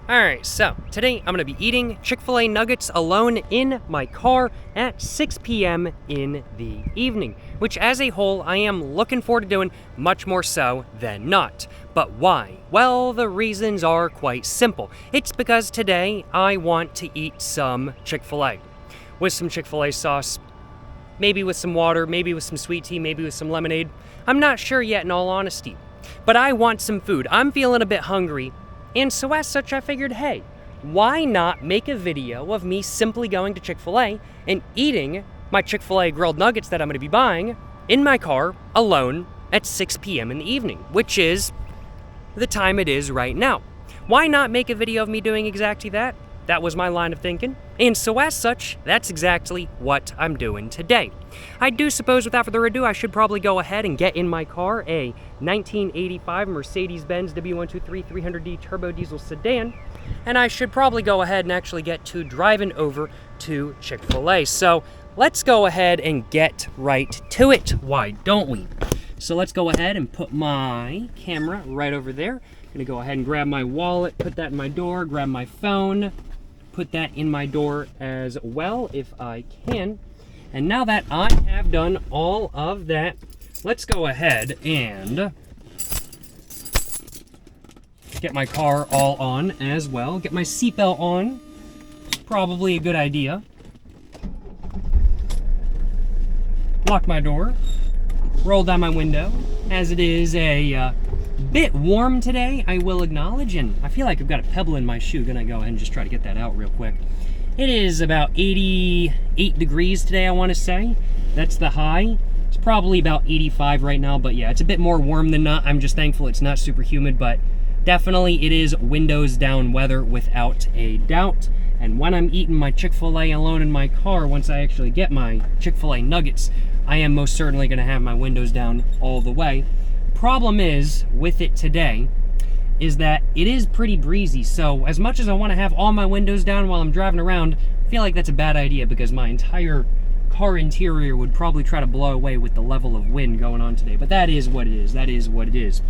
Alright, so today I'm going to be eating Chick-fil-A nuggets alone in my car at 6 p.m. in the evening, which as a whole I am looking forward to doing much more so than not. But why? Well, the reasons are quite simple. It's because today I want to eat some Chick-fil-A with some Chick-fil-A sauce, maybe with some water, maybe with some sweet tea, maybe with some lemonade. I'm not sure yet in all honesty, but I want some food. I'm feeling a bit hungry. And so as such, I figured, hey, why not make a video of me simply going to Chick-fil-A and eating my Chick-fil-A grilled nuggets that I'm going to be buying in my car alone at 6 p.m. in the evening, which is the time it is right now. Why not make a video of me doing exactly that? That was my line of thinking. And so as such, that's exactly what I'm doing today. I do suppose without further ado, I should probably go ahead and get in my car a 1985 Mercedes-Benz W123 300D turbo diesel sedan. And I should probably go ahead and actually get to driving over to Chick-fil-A. So let's go ahead and get right to it. Why don't we? So let's go ahead and put my camera right over there. I'm gonna go ahead and grab my wallet, put that in my door, grab my phone, put that in my door as well if I can. And now that I have done all of that, let's go ahead and get my car all on as well. Get my seatbelt on, probably a good idea. Lock my door, roll down my window, as it is a bit warm today, I will acknowledge, and I feel like I've got a pebble in my shoe. Gonna go ahead and just try to get that out real quick. It is about 88 degrees today, I want to say. That's the high. It's probably about 85 right now, but yeah, it's a bit more warm than not. I'm just thankful it's not super humid, but definitely it is windows down weather without a doubt. And when I'm eating my Chick-fil-A alone in my car, once I actually get my Chick-fil-A nuggets, I am most certainly going to have my windows down all the way. Problem is with it today is that it is pretty breezy, so as much as I want to have all my windows down while I'm driving around, I feel like that's a bad idea because my entire car interior would probably try to blow away with the level of wind going on today. But that is what it is. That is what it is.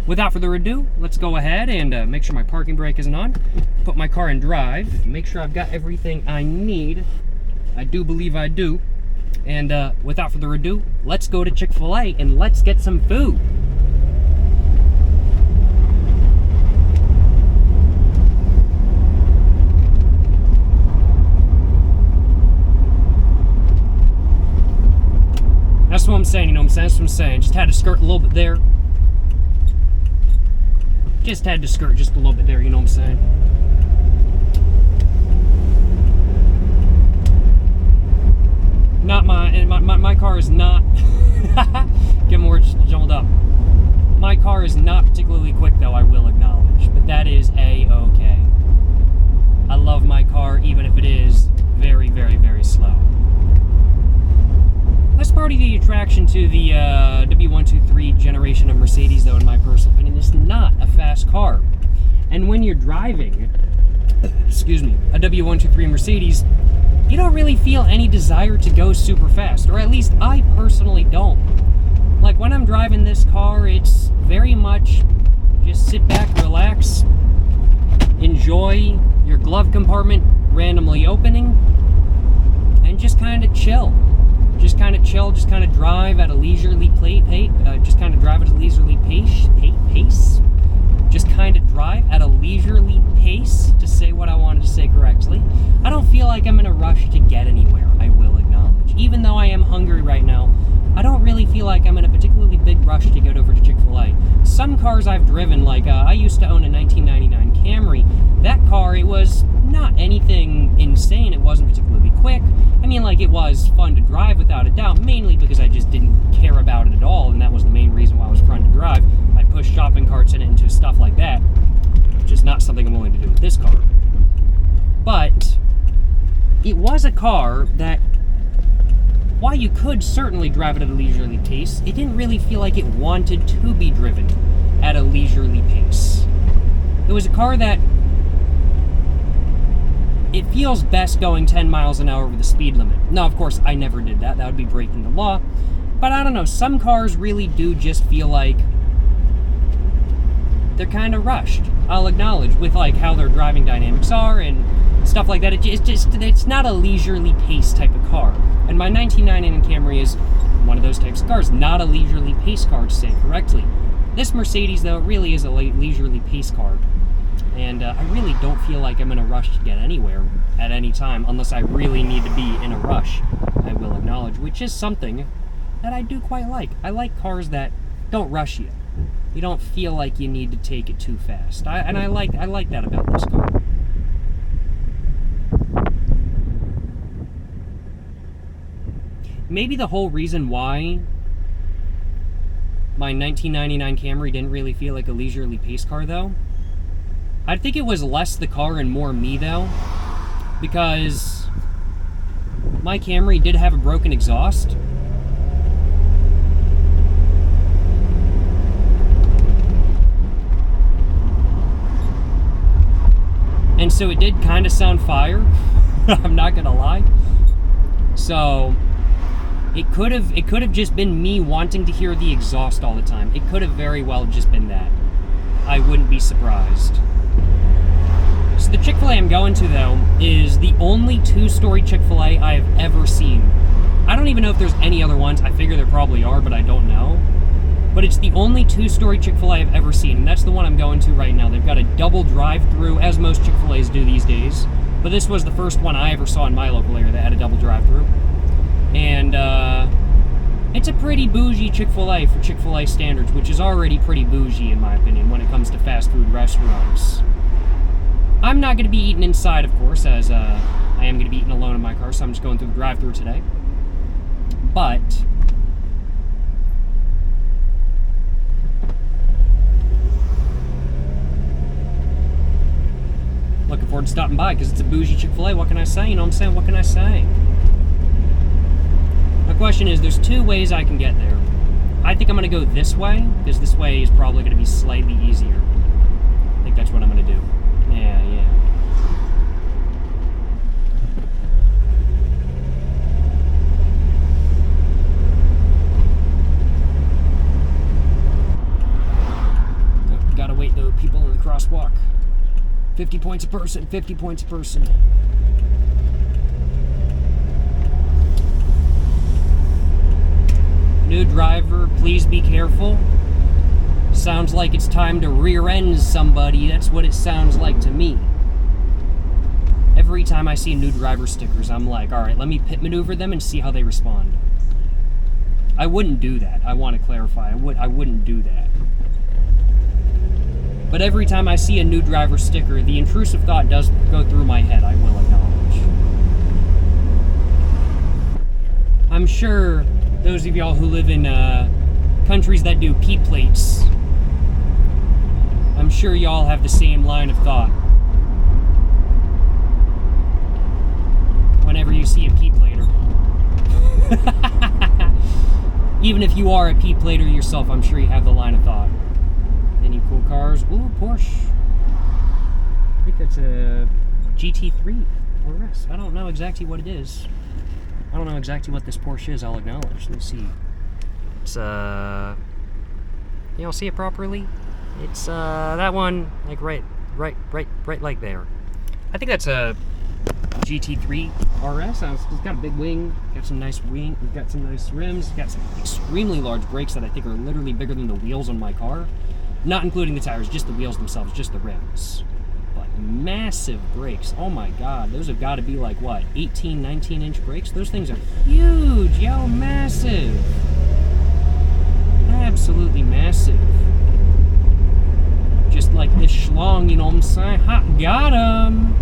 Without further ado, let's go ahead and make sure my parking brake isn't on, put my car in drive, make sure I've got everything I need. I do believe I do. And without further ado, let's go to Chick-fil-A and let's get some food. That's what I'm saying, you know what I'm saying? That's what I'm saying. Just had to skirt a little bit there. Just had to skirt just a little bit there, you know what I'm saying? Not my car is not get more jumbled up. My car is not particularly quick though, I will acknowledge, but that is a-okay. I love my car even if it is very, very, very slow. That's part of the attraction to the W123 generation of Mercedes though, in my personal opinion. It's not a fast car. And when you're driving, excuse me, a W123 Mercedes, you don't really feel any desire to go super fast, or at least I personally don't. Like when I'm driving this car, it's very much just sit back, relax, enjoy your glove compartment randomly opening, and just kind of chill. Just kind of chill, just kind of drive at a leisurely pace. Just kind of drive at a leisurely pace. Just kind of drive at a leisurely pace, to say what I wanted to say correctly. I don't feel like I'm in a rush to get anywhere, I will acknowledge. Even though I am hungry right now, I don't really feel like I'm in a particularly big rush to get over to Chick-fil-A. Some cars I've driven, like I used to own a 1999 Camry. That car, it was not anything insane. It wasn't particularly quick. I mean, like, it was fun to drive without a doubt, mainly because I just didn't care about it at all, and that was the main reason why it was fun to drive. I pushed shopping carts in it and just stuff like that, which is not something I'm willing to do with this car. But it was a car that, while you could certainly drive it at a leisurely pace, it didn't really feel like it wanted to be driven at a leisurely pace. It was a car that it feels best going 10 miles an hour over the speed limit. Now, of course, I never did that. That would be breaking the law. But I don't know, some cars really do just feel like they're kind of rushed. I'll acknowledge with like how their driving dynamics are and stuff like that. It's not a leisurely pace type of car. And my 1999 Camry is one of those types of cars, not a leisurely pace car, to say it correctly. This Mercedes, though, really is a leisurely pace car. And I really don't feel like I'm in a rush to get anywhere at any time, unless I really need to be in a rush, I will acknowledge, which is something that I do quite like. I like cars that don't rush you. You don't feel like you need to take it too fast. I like that about this car. Maybe the whole reason why my 1999 Camry didn't really feel like a leisurely pace car, though, I think it was less the car and more me, though, because my Camry did have a broken exhaust. And so it did kind of sound fire. I'm not gonna lie. So it could have just been me wanting to hear the exhaust all the time. It could have very well just been that. I wouldn't be surprised. So the Chick-fil-A I'm going to, though, is the only two-story Chick-fil-A I have ever seen. I don't even know if there's any other ones. I figure there probably are, but I don't know. But it's the only two-story Chick-fil-A I've ever seen, and that's the one I'm going to right now. They've got a double drive-through, as most Chick-fil-A's do these days. But this was the first one I ever saw in my local area that had a double drive-through. And it's a pretty bougie Chick-fil-A for Chick-fil-A standards, which is already pretty bougie, in my opinion, when it comes to fast food restaurants. I'm not going to be eating inside, of course, as I am going to be eating alone in my car, so I'm just going through the drive-thru today. But looking forward to stopping by because it's a bougie Chick-fil-A. What can I say? You know what I'm saying? What can I say? My question is, there's two ways I can get there. I think I'm going to go this way, because this way is probably going to be slightly easier. I think that's what I'm going to do. Yeah. Gotta wait, though, people in the crosswalk. 50 points a person, 50 points a person. New driver, please be careful. Sounds like it's time to rear-end somebody. That's what it sounds like to me. Every time I see new driver stickers, I'm like, all right, let me pit maneuver them and see how they respond. I wouldn't do that. I want to clarify. I wouldn't do that. But every time I see a new driver sticker, the intrusive thought does go through my head, I will acknowledge. I'm sure those of y'all who live in countries that do P plates, I'm sure y'all have the same line of thought. Whenever you see a P plater. Even if you are a P plater yourself, I'm sure you have the line of thought. Any cool cars? Ooh, Porsche. I think that's a GT3 or S. I don't know exactly what it is. I don't know exactly what this Porsche is, I'll acknowledge. Let's see. It's, y'all see it properly? It's, that one, like, right like there. I think that's a GT3 RS. It's got a big wing, got some nice rims, got some extremely large brakes that I think are literally bigger than the wheels on my car. Not including the tires, just the wheels themselves, just the rims. But massive brakes. Oh my god, those have got to be like, what, 18, 19-inch brakes? Those things are huge, yo, massive. Absolutely massive. Just like this schlong, you know what I'm saying? Ha, got him!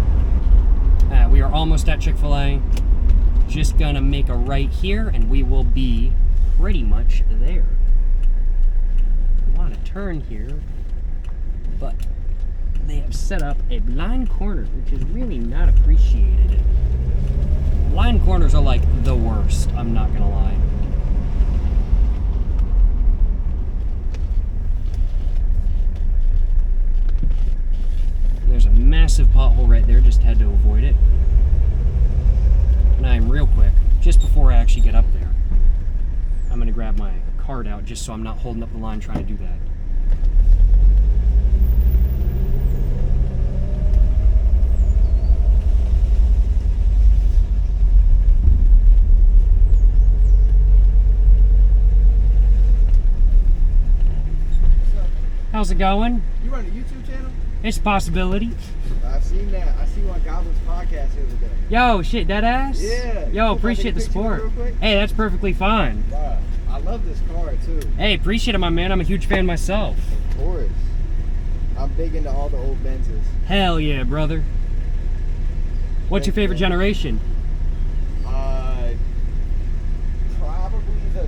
We are almost at Chick-fil-A. Just gonna make a right here, and we will be pretty much there. I want to turn here, but they have set up a blind corner, which is really not appreciated. Blind corners are like the worst, I'm not gonna lie. There's a massive pothole right there, just had to avoid it. And I'm real quick, just before I actually get up there, I'm gonna grab my card out just so I'm not holding up the line trying to do that. How's it going? You run a YouTube channel? It's a possibility. I've seen that. I see you on Goblin's podcast the other day. Yo, shit, dead ass? Yeah. Yo, appreciate the support. Hey, that's perfectly fine. Wow. I love this car too. Hey, appreciate it, my man. I'm a huge fan myself. Of course. I'm big into all the old Benzes. Hell yeah, brother. What's your favorite generation? Probably the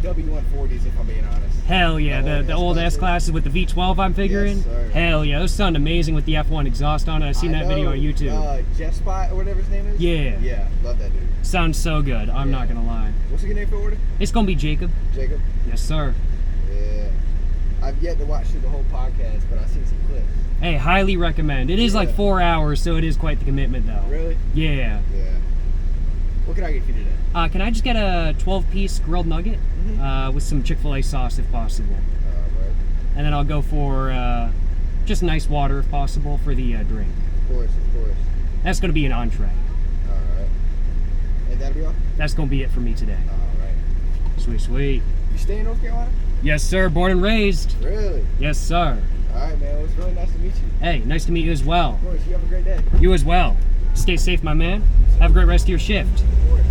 W140s, if I'm being honest. Hell yeah, the old S-classes with the V12, I'm figuring. Yes, sir. Hell yeah, those sound amazing with the F1 exhaust on it. I've seen that video on YouTube. Jeff Spot or whatever his name is? Yeah. Yeah, love that dude. Sounds so good, I'm not gonna lie. What's a good name for order? It's gonna be Jacob. Jacob? Yes, sir. Yeah. I've yet to watch through the whole podcast, but I've seen some clips. Hey, highly recommend. It is like 4 hours, so it is quite the commitment, though. Really? Yeah. Yeah. What can I get for you today? Can I just get a 12-piece grilled nugget with some Chick-fil-A sauce, if possible? Right. And then I'll go for just nice water, if possible, for the drink. Of course. That's going to be an entree. All right. And that'll be all? That's going to be it for me today. All right. Sweet. You stay in North Carolina? Yes, sir. Born and raised. Really? Yes, sir. All right, man. Well, it's really nice to meet you. Hey, nice to meet you as well. Of course. You have a great day. You as well. Stay safe, my man. Have a great rest of your shift. Of course.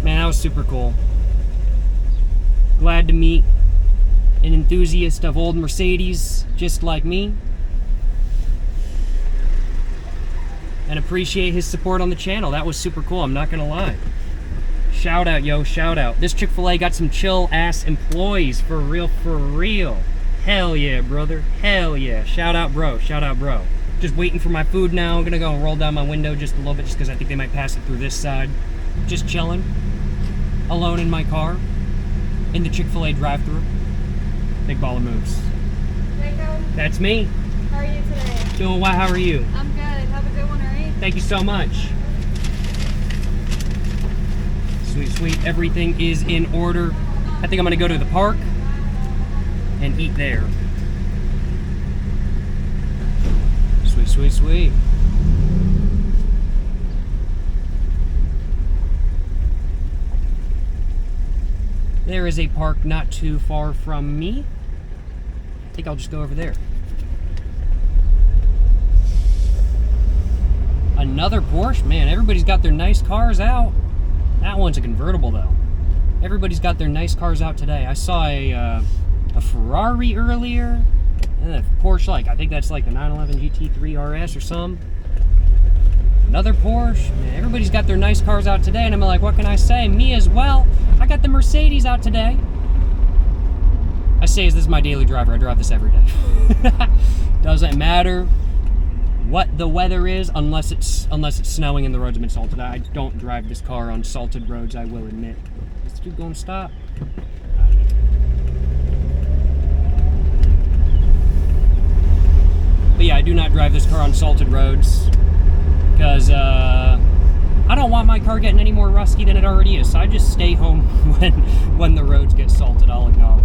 Man, that was super cool. Glad to meet an enthusiast of old Mercedes just like me. And appreciate his support on the channel. That was super cool, I'm not gonna lie. Shout out, yo, shout out. This Chick-fil-A got some chill ass employees, for real, for real. Hell yeah, brother, hell yeah. Shout out, bro, Just waiting for my food now. I'm gonna go roll down my window just a little bit just because I think they might pass it through this side. Just chilling, alone in my car, in the Chick-fil-A drive-thru. Big baller moves. Jacob, That's me. how are you today? Doing well, how are you? I'm good. Have a good one, alright? Thank you so much. Sweet. Everything is in order. I think I'm gonna go to the park and eat there. Sweet. There is a park not too far from me. I think I'll just go over there. Another Porsche? Man, everybody's got their nice cars out. That one's a convertible though. Everybody's got their nice cars out today. I saw a Ferrari earlier, and a Porsche, I think that's like the 911 GT3 RS or some. Another Porsche. Man, everybody's got their nice cars out today, and I'm like, what can I say? Me as well. I got the Mercedes out today. I say this is my daily driver. I drive this every day. Doesn't matter what the weather is, unless it's snowing and the roads have been salted. I don't drive this car on salted roads, I will admit. Is this dude going to stop? But yeah, I do not drive this car on salted roads because I don't want my car getting any more rusty than it already is. So I just stay home when the roads get salted, I'll acknowledge.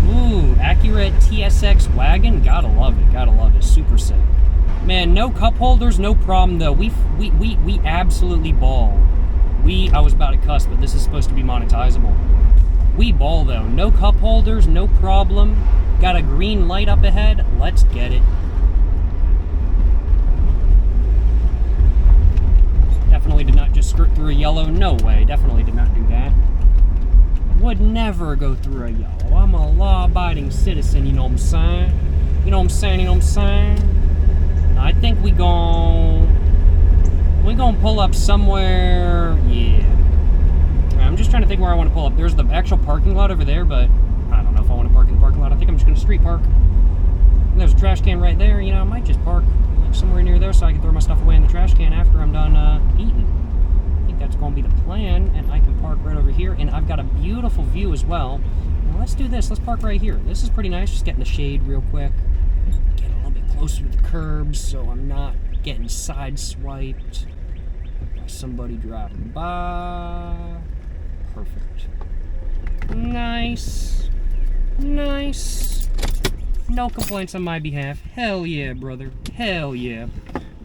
Ooh, Acura TSX wagon, gotta love it, super sick. Man, no cup holders, no problem though. We absolutely ball. I was about to cuss, but this is supposed to be monetizable. We ball though, no cup holders, no problem. Got a green light up ahead, let's get it. Definitely did not just skirt through a yellow, no way, definitely did not do that. Would never go through a yellow. I'm a law-abiding citizen, you know what I'm saying? You know what I'm saying? I think we gonna pull up somewhere, yeah. I'm just trying to think where I want to pull up. There's the actual parking lot over there, but I don't know if I want to park in the parking lot. I think I'm just gonna street park. And there's a trash can right there, you know, I might just park like somewhere near there so I can throw my stuff away in the trash can after I'm done eating. That's going to be the plan, and I can park right over here, and I've got a beautiful view as well. Now let's do this. Let's park right here. This is pretty nice. Just getting the shade real quick. Get a little bit closer to the curbs so I'm not getting sideswiped by somebody driving by. Perfect. Nice. No complaints on my behalf. Hell yeah, brother. Hell yeah.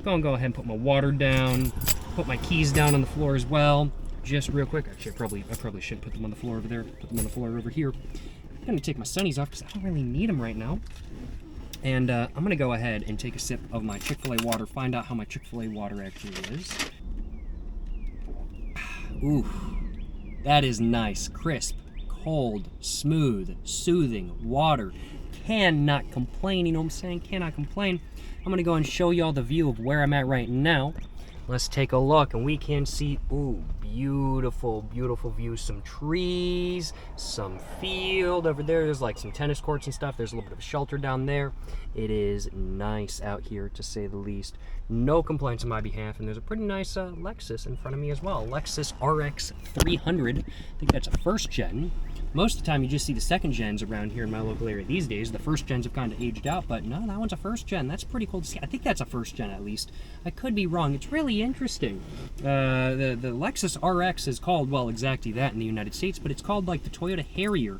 Gonna go ahead and put my water down. Put my keys down on the floor as well. just real quick. Actually, I probably shouldn't put them on the floor over there. Put them on the floor over here. I'm gonna take my sunnies off because I don't really need them right now. And I'm gonna go ahead and take a sip of my Chick-fil-A water, find out how my Chick-fil-A water actually is. Ooh, that is nice, crisp, cold, smooth, soothing water. Cannot complain, you know what I'm saying? Cannot complain. I'm gonna go and show y'all the view of where I'm at right now. Let's take a look, and we can see, ooh, beautiful, beautiful view. Some trees, some field over there. There's like some tennis courts and stuff. There's a little bit of a shelter down there. It is nice out here, to say the least. No complaints on my behalf, and there's a pretty nice Lexus in front of me as well. Lexus RX 300. I think that's a first gen. Most of the time you just see the second gens around here in my local area these days. The first gens have kind of aged out, but no, that one's a first gen. That's pretty cool to see. I think that's a first gen at least. I could be wrong. It's really interesting. The Lexus RX is called, well, exactly that in the United States, but it's called like the Toyota Harrier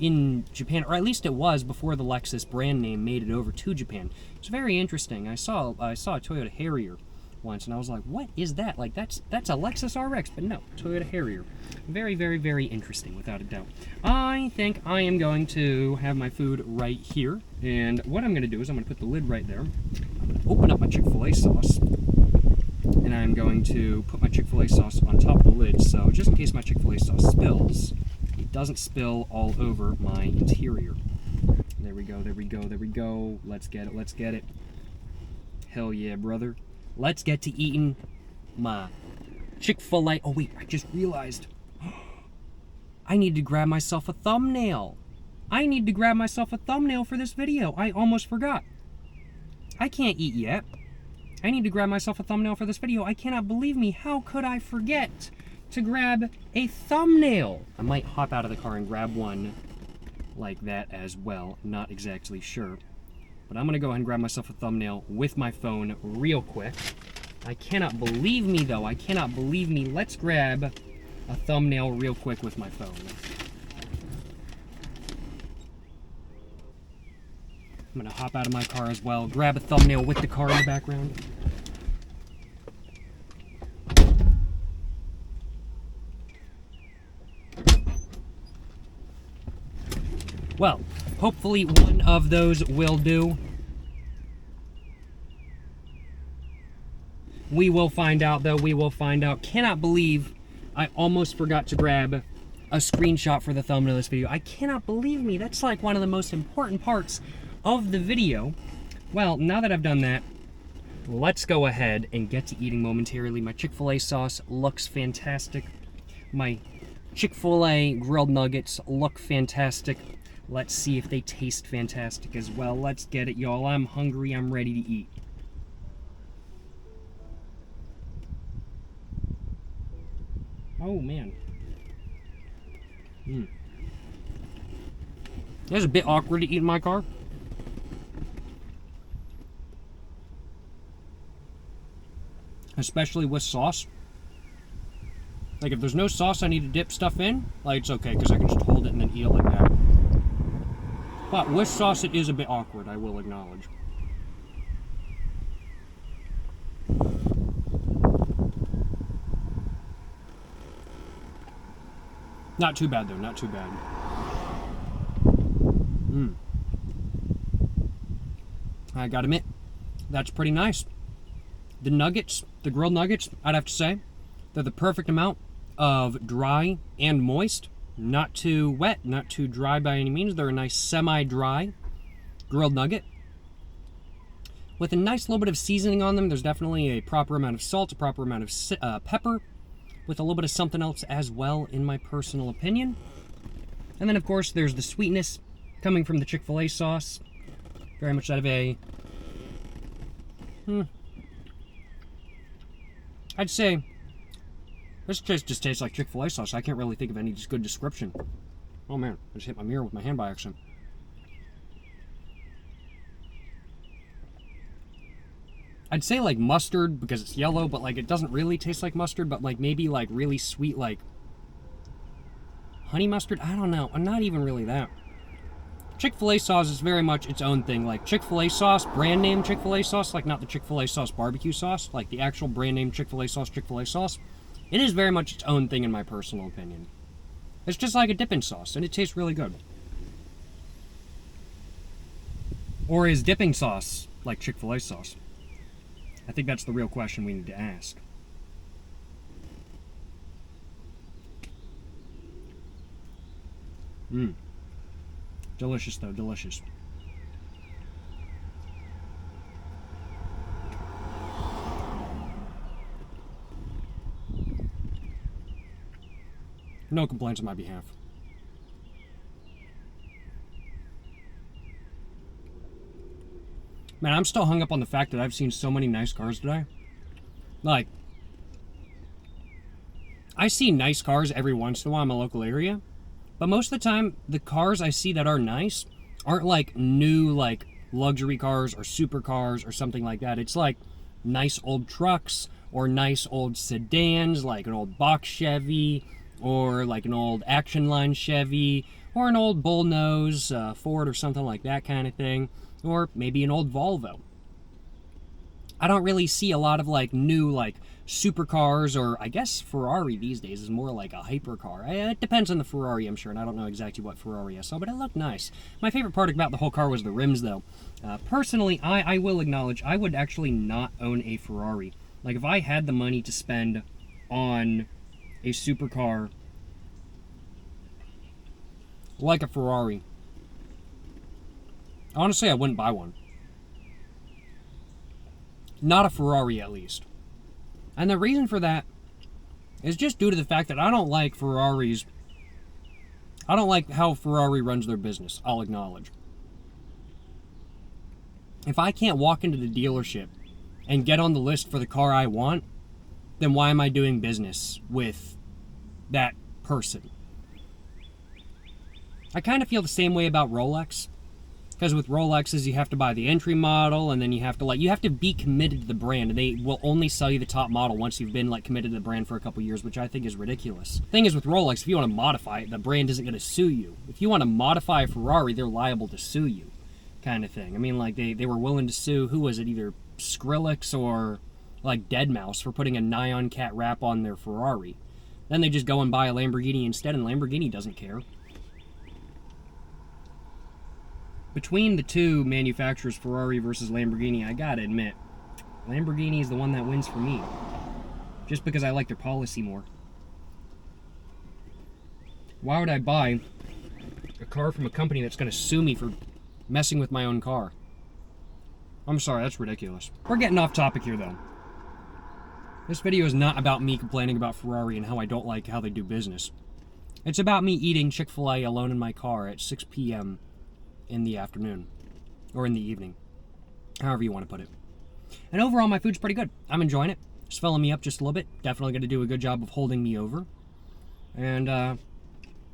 in Japan, or at least it was before the Lexus brand name made it over to Japan. It's very interesting. I saw a Toyota Harrier once, and I was like, what is that? Like, that's a Lexus RX, but no, Toyota Harrier. Very, very, very interesting, without a doubt. I think I am going to have my food right here, and what I'm going to do is I'm going to put the lid right there. I'm going to open up my Chick-fil-A sauce, and I'm going to put my Chick-fil-A sauce on top of the lid, so just in case my Chick-fil-A sauce spills, it doesn't spill all over my interior. There we go, there we go, there we go. Let's get it, let's get it. Hell yeah, brother. Let's get to eating my Chick-fil-A. Oh wait, I just realized I need to grab myself a thumbnail. I need to grab myself a thumbnail for this video. I almost forgot. I can't eat yet. I need to grab myself a thumbnail for this video. I cannot believe me. How could I forget to grab a thumbnail? I might hop out of the car and grab one like that as well. Not exactly sure. But I'm going to go ahead and grab myself a thumbnail with my phone real quick. I cannot believe me, though. I cannot believe me. Let's grab a thumbnail real quick with my phone. I'm going to hop out of my car as well, grab a thumbnail with the car in the background. Well, hopefully one of those will do. We will find out, though. We will find out. Cannot believe I almost forgot to grab a screenshot for the thumbnail of this video. I cannot believe me. That's like one of the most important parts of the video. Well, now that I've done that, let's go ahead and get to eating momentarily. My Chick-fil-A sauce looks fantastic. My Chick-fil-A grilled nuggets look fantastic. Let's see if they taste fantastic as well. Let's get it, y'all. I'm hungry. I'm ready to eat. Oh, man. It's a bit awkward to eat in my car. Especially with sauce. Like, if there's no sauce I need to dip stuff in, like, it's okay, because I can just hold it and then eat it like that. But with sauce, it is a bit awkward, I will acknowledge. Not too bad, though. Not too bad. I gotta admit, that's pretty nice. The nuggets, the grilled nuggets, I'd have to say, they're the perfect amount of dry and moist. Not too wet, not too dry by any means. They're a nice semi-dry grilled nugget. With a nice little bit of seasoning on them. There's definitely a proper amount of salt, a proper amount of pepper, with a little bit of something else as well, in my personal opinion. And then, of course, there's the sweetness coming from the Chick-fil-A sauce. Very much out of a... I'd say this just tastes like Chick-fil-A sauce. I can't really think of any good description. Oh man, I just hit my mirror with my hand by accident. I'd say like mustard because it's yellow, but like it doesn't really taste like mustard, but like maybe like really sweet like honey mustard. I don't know. I'm not even really that. Chick-fil-A sauce is very much its own thing. Like Chick-fil-A sauce, brand name Chick-fil-A sauce, like not the Chick-fil-A sauce barbecue sauce, like the actual brand name Chick-fil-A sauce It is very much its own thing in my personal opinion. It's just like a dipping sauce, and it tastes really good. Or is dipping sauce like Chick-fil-A sauce? I think that's the real question we need to ask. Delicious though, delicious. No complaints on my behalf. Man, I'm still hung up on the fact that I've seen so many nice cars today. Like, I see nice cars every once in a while in my local area, but most of the time, the cars I see that are nice aren't like new, like luxury cars or supercars or something like that. It's like nice old trucks or nice old sedans, like an old box Chevy or like an old Action Line Chevy or an old bullnose Ford or something like that kind of thing, or maybe an old Volvo. I don't really see a lot of like new like supercars, or I guess Ferrari these days is more like a hypercar. It depends on the Ferrari, I'm sure, and I don't know exactly what Ferrari I saw, but it looked nice. My favorite part about the whole car was the rims, though. Personally, I will acknowledge I would actually not own a Ferrari. Like, if I had the money to spend on a supercar like a Ferrari, honestly, I wouldn't buy one. Not a Ferrari, at least. And the reason for that is just due to the fact that I don't like Ferraris. I don't like how Ferrari runs their business, I'll acknowledge. If I can't walk into the dealership and get on the list for the car I want, then why am I doing business with that person? I kind of feel the same way about Rolex. Because with Rolexes, you have to buy the entry model, and then you have to be committed to the brand, and they will only sell you the top model once you've been like committed to the brand for a couple years, which I think is ridiculous. Thing is, with Rolex, if you want to modify it, the brand isn't going to sue you. If you want to modify a Ferrari, they're liable to sue you, kind of thing. I mean, like, they were willing to sue, who was it, either Skrillex or like Deadmau5 for putting a Nyan Cat wrap on their Ferrari. Then they just go and buy a Lamborghini instead, and Lamborghini doesn't care. Between the two manufacturers, Ferrari versus Lamborghini, I gotta admit, Lamborghini is the one that wins for me. Just because I like their policy more. Why would I buy a car from a company that's gonna sue me for messing with my own car? I'm sorry, that's ridiculous. We're getting off topic here, though. This video is not about me complaining about Ferrari and how I don't like how they do business. It's about me eating Chick-fil-A alone in my car at 6 p.m. in the afternoon, or in the evening, however you want to put it. And overall, my food's pretty good. I'm enjoying it. It's filling me up just a little bit. Definitely going to do a good job of holding me over. And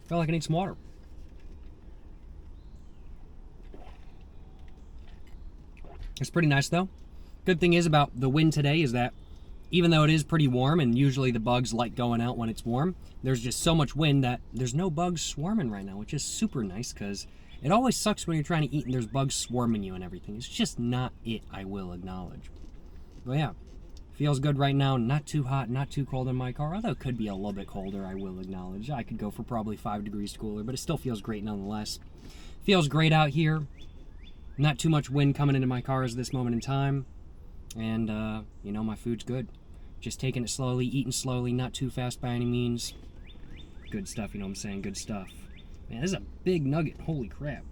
feel like I need some water. It's pretty nice, though. Good thing is about the wind today is that even though it is pretty warm, and usually the bugs like going out when it's warm, there's just so much wind that there's no bugs swarming right now, which is super nice, because it always sucks when you're trying to eat and there's bugs swarming you and everything. It's just not it, I will acknowledge. But yeah, feels good right now. Not too hot, not too cold in my car, although it could be a little bit colder, I will acknowledge. I could go for probably 5 degrees cooler, but it still feels great nonetheless. Feels great out here. Not too much wind coming into my car at this moment in time. And, you know, my food's good. Just taking it slowly, eating slowly, not too fast by any means. Good stuff, you know what I'm saying? Good stuff. Man, this is a big nugget. Holy crap.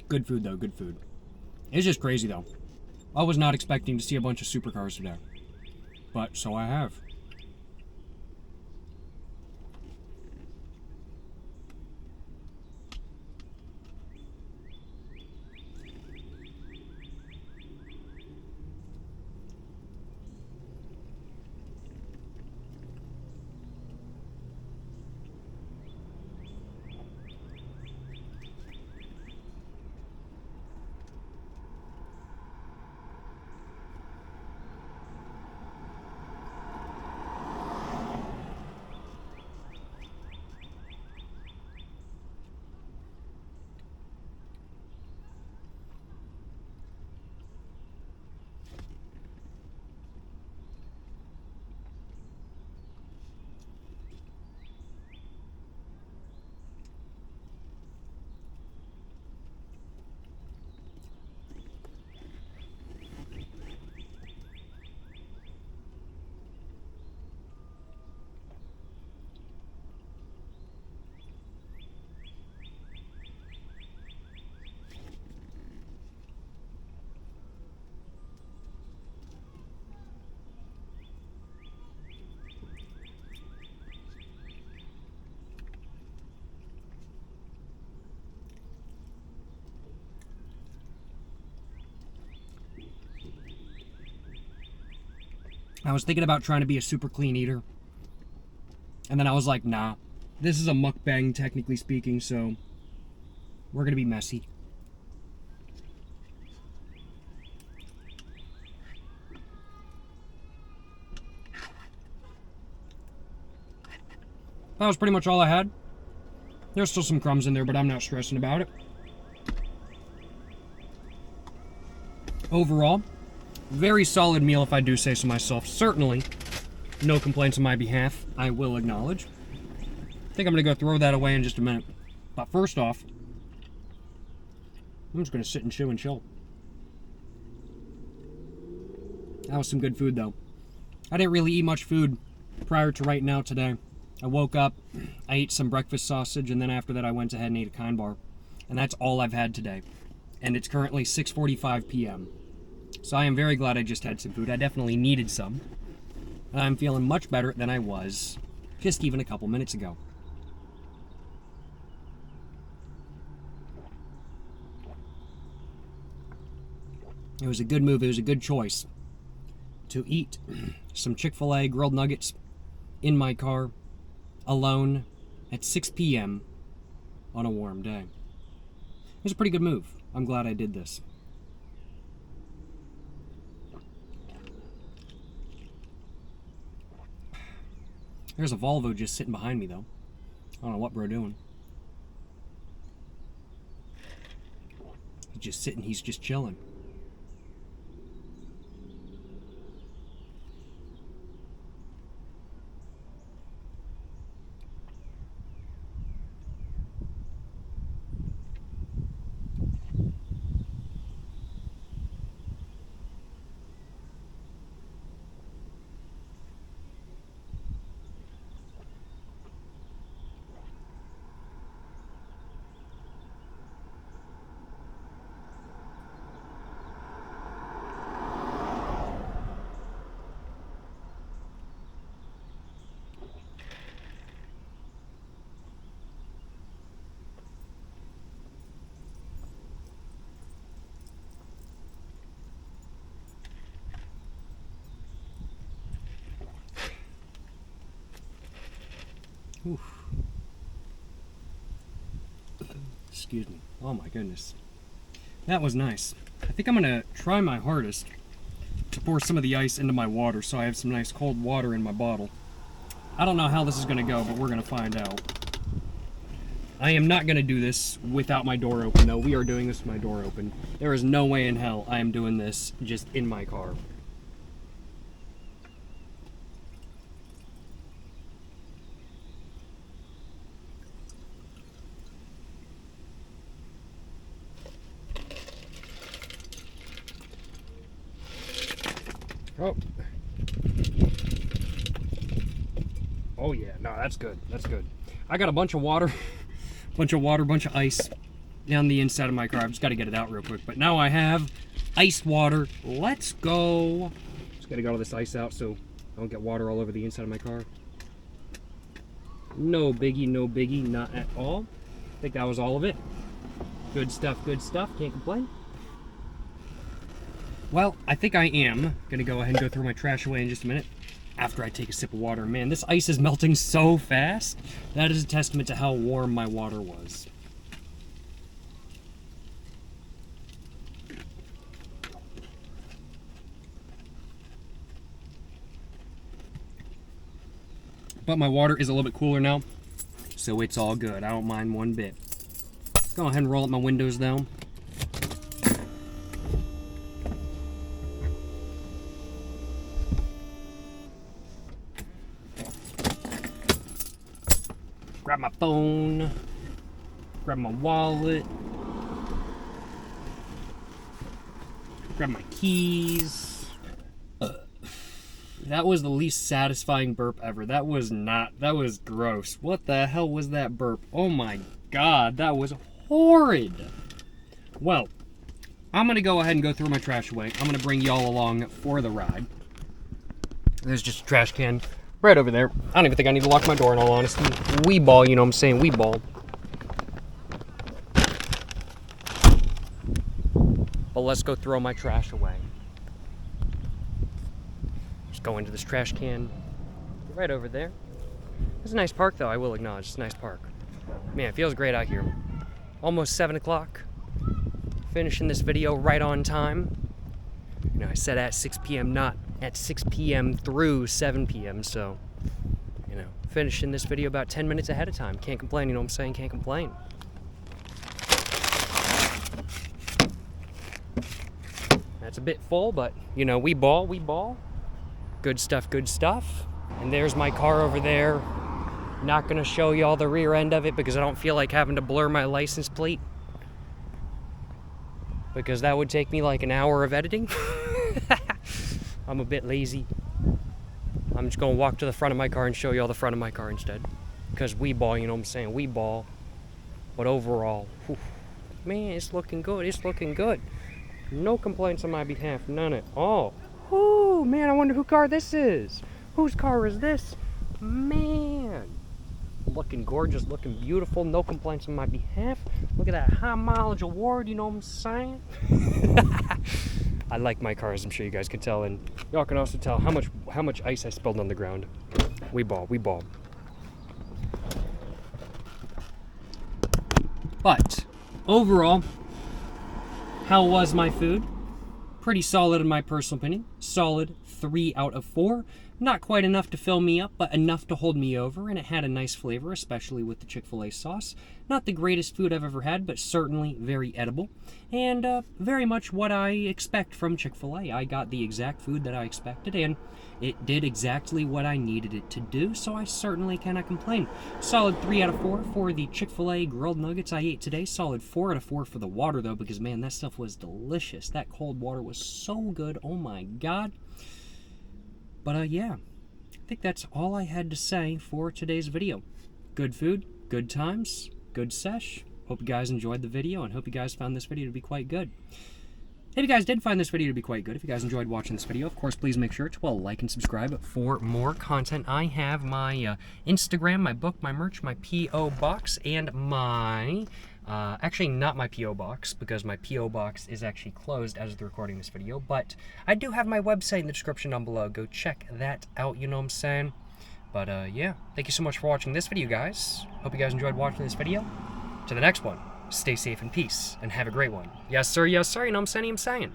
Good food, though. Good food. It's just crazy, though. I was not expecting to see a bunch of supercars today. But so I have. I was thinking about trying to be a super clean eater. And then I was like, nah. This is a mukbang, technically speaking, so we're going to be messy. That was pretty much all I had. There's still some crumbs in there, but I'm not stressing about it. Overall, very solid meal if I do say so myself. Certainly, no complaints on my behalf, I will acknowledge. I think I'm going to go throw that away in just a minute. But first off, I'm just going to sit and chew and chill. That was some good food, though. I didn't really eat much food prior to right now today. I woke up, I ate some breakfast sausage, and then after that I went ahead and ate a kind bar. And that's all I've had today. And it's currently 6:45 p.m. So I am very glad I just had some food. I definitely needed some. And I'm feeling much better than I was just even a couple minutes ago. It was a good move. It was a good choice to eat some Chick-fil-A grilled nuggets in my car alone at 6 p.m. on a warm day. It was a pretty good move. I'm glad I did this. There's a Volvo just sitting behind me, though. I don't know what bro doing. He's just sitting, he's just chilling. Oof. Excuse me. Oh my goodness. That was nice. I think I'm gonna try my hardest to pour some of the ice into my water so I have some nice cold water in my bottle. I don't know how this is gonna go, but we're gonna find out. I am not gonna do this without my door open though. We are doing this with my door open. There is no way in hell I am doing this just in my car. Oh. Oh yeah, no, that's good. That's good. I got a bunch of water, bunch of ice down the inside of my car. I've just got to get it out real quick. But now I have iced water. Let's go. Just got to get all this ice out so I don't get water all over the inside of my car. No biggie, not at all. I think that was all of it. Good stuff, can't complain. Well, I think I am going to go ahead and go throw my trash away in just a minute after I take a sip of water. Man, this ice is melting so fast. That is a testament to how warm my water was. But my water is a little bit cooler now, so it's all good. I don't mind one bit. Let's go ahead and roll up my windows though. Grab my phone, grab my wallet, grab my keys. That was the least satisfying burp ever. That was gross. What the hell was that burp? Oh my god, that was horrid. Well, I'm gonna go ahead and go throw my trash away. I'm gonna bring y'all along for the ride. There's just a trash can right over there. I don't even think I need to lock my door in all honesty. We ball, you know what I'm saying? We ball. But let's go throw my trash away. Just go into this trash can right over there. It's a nice park, though, I will acknowledge. It's a nice park. Man, it feels great out here. Almost 7 o'clock. Finishing this video right on time. You know, I said at 6 p.m., not at 6 p.m. through 7 p.m., so, you know, finishing this video about 10 minutes ahead of time. Can't complain, you know what I'm saying? Can't complain. That's a bit full, but, you know, we ball. Good stuff, good stuff. And there's my car over there. Not gonna show y'all the rear end of it because I don't feel like having to blur my license plate. Because that would take me like an hour of editing. I'm a bit lazy. I'm just gonna walk to the front of my car and show y'all the front of my car instead. Because we ball, you know what I'm saying? We ball. But overall, whew, man, it's looking good. It's looking good. No complaints on my behalf, none at all. Oh, man, I wonder whose car this is. Whose car is this? Man. Looking gorgeous, looking beautiful, no complaints on my behalf. Look at that high mileage award, you know what I'm saying? I like my cars, I'm sure you guys can tell, and y'all can also tell how much ice I spilled on the ground. We ball. But overall, how was my food? Pretty solid in my personal opinion. Solid 3 out of 4. Not quite enough to fill me up, but enough to hold me over, and it had a nice flavor, especially with the Chick-fil-A sauce. Not the greatest food I've ever had, but certainly very edible, and very much what I expect from Chick-fil-A. I got the exact food that I expected, and it did exactly what I needed it to do, so I certainly cannot complain. Solid 3 out of 4 for the Chick-fil-A grilled nuggets I ate today. Solid 4 out of 4 for the water, though, because, man, that stuff was delicious. That cold water was so good. Oh, my God. But, yeah, I think that's all I had to say for today's video. Good food, good times, good sesh. Hope you guys enjoyed the video, and hope you guys found this video to be quite good. If you guys did find this video to be quite good, if you guys enjoyed watching this video, of course, please make sure to like and subscribe for more content. I have my Instagram, my book, my merch, my P.O. box, and my... actually not my P.O. box, because my P.O. box is actually closed as of the recording this video, but I do have my website in the description down below. Go check that out, you know what I'm saying? But yeah, thank you so much for watching this video, guys. Hope you guys enjoyed watching this video. To the next one, stay safe and peace, and have a great one. Yes, sir, you know what I'm saying?